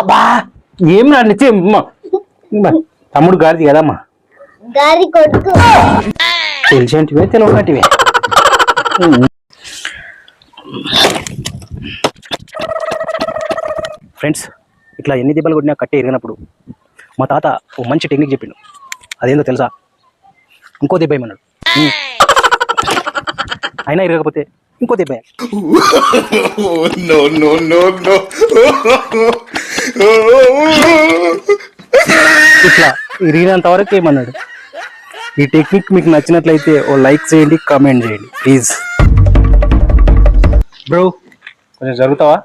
అబ్బా ఏం నడిచి తమ్ముడు గారిది కదమ్మా. గారి కొడుకు తెలిసేంటివే తెలియనటివే. ఫ్రెండ్స్, ఇట్లా ఎన్ని దెబ్బలు కొట్టినా కట్టే ఇరిగినప్పుడు మా తాత ఓ మంచి టెక్నిక్ చెప్పిండు. అదేందో తెలుసా? ఇంకో దెబ్బ ఏమన్నాడు. అయినా ఇరగకపోతే ఇంకో దెబ్బ. ఇట్లా ఇరిగినంత వరకు ఏమన్నాడు. ఈ టెక్నిక్ మీకు నచ్చినట్లయితే ఓ లైక్ చేయండి, కామెంట్ చేయండి ప్లీజ్. బ్రో కొంచెం జరుగుతావా?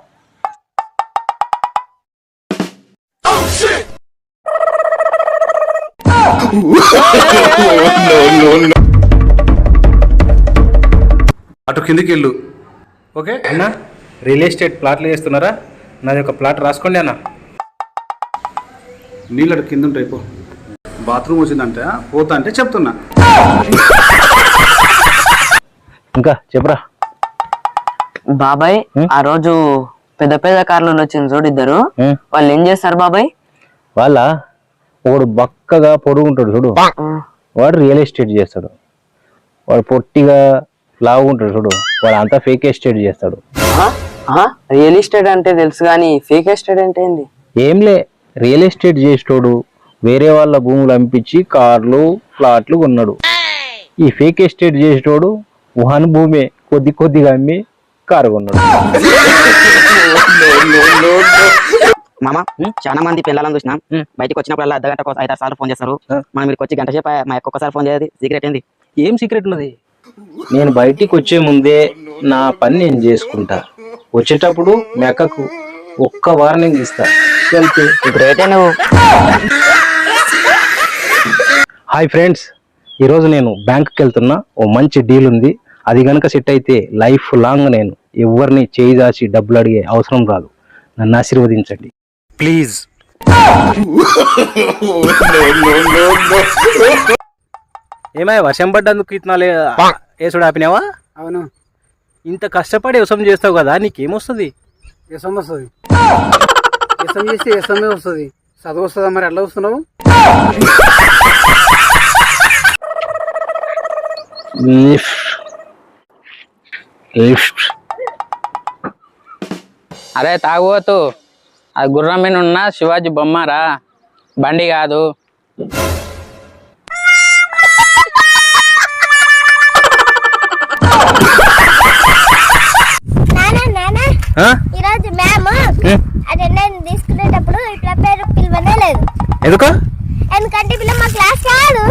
అటు కిందికి వెళ్ళు. ఓకే అన్న, రియల్ ఎస్టేట్ ప్లాట్లు వేస్తున్నారా? నాది ఒక ప్లాట్ రాసుకోండి అన్న. నీళ్ళు అటు కింద ఉంటాయి. పో, బాత్రూమ్ వచ్చిందంటే పోతా అంటే చెప్తున్నా. ఇంకా చెప్పరా బాబాయ్. ఆ రోజు పెద్ద పెద్ద కార్లు వచ్చింది చూడు ఇద్దరు, వాళ్ళు ఏం చేస్తారు బాబాయ్? వాళ్ళ ఒకడు బక్కగా పొడుగుంటాడు చూడు, వాడు రియల్ ఎస్టేట్ చేస్తాడు. వాడు పొట్టిగా లావుంటాడు చూడు, వాడు అంతా ఫేక్ ఎస్టేట్ చేస్తాడు. రియల్ ఎస్టేట్ అంటే తెలుసు కానీ ఫేక్ ఎస్టేట్ అంటే ఏంది? ఏంలే, రియల్ ఎస్టేట్ చేసేటోడు వేరే వాళ్ళ భూములు అమ్పించి కార్లు ప్లాట్లు కొన్నాడు. ఈ ఫేక్ ఎస్టేట్ చేసేటోడు వన్ భూమే కొద్ది కొద్దిగా అమ్మి కారు కొన్నాడు. మామ, చాలా మంది పిల్లలను చూసినాం, బయటకు వచ్చినప్పుడు అర్ధగంట కోసం 5-6 సార్లు ఫోన్ చేస్తారు. మనం మీరు వచ్చి గంట సేపు మా ఒక్కొక్కసారి ఫోన్ చేయదు. సీక్రెట్ ఏంది? ఏం సీక్రెట్ ఉన్నది? నేను బయటికి వచ్చే ముందే నా పని నేను చేసుకుంటా. వచ్చేటప్పుడు మీ అక్కకు ఒక్క వార్నింగ్ ఇస్తా. గ్రేటే నువ్వు. హాయ్ ఫ్రెండ్స్, ఈరోజు నేను బ్యాంకుకి వెళ్తున్నా. ఓ మంచి డీల్ ఉంది. అది కనుక సెట్ అయితే లైఫ్ లాంగ్ నేను ఎవరిని చేయి దాచి డబ్బులు అడిగే అవసరం రాదు. నన్ను ఆశీర్వదించండి ప్లీజ్. ఏమయ్య, వర్షం పడ్డందుకు ఇతనాలే ఏసుడు ఆపినావా? అవును, ఇంత కష్టపడి వ్యవసాయం చేస్తావు కదా, నీకేమొస్తుంది? ఎసం వస్తుంది. ఎసం చేస్తే ఎసమే వస్తుంది. చదువు వస్తుందా? మరి ఎట్లా వస్తున్నావు? అరే తాగుబోతు, అది గుర్రం మీద ఉన్న శివాజీ బొమ్మరా, బండి కాదు. ఈరోజు మ్యామ్ అటెండెన్స్ తీసుకునేటప్పుడు ఇట్లా పేరు పిలవనే లేదు. ఎందుకు? ఎందుకంటే పిల్ల మా క్లాస్ కాదు.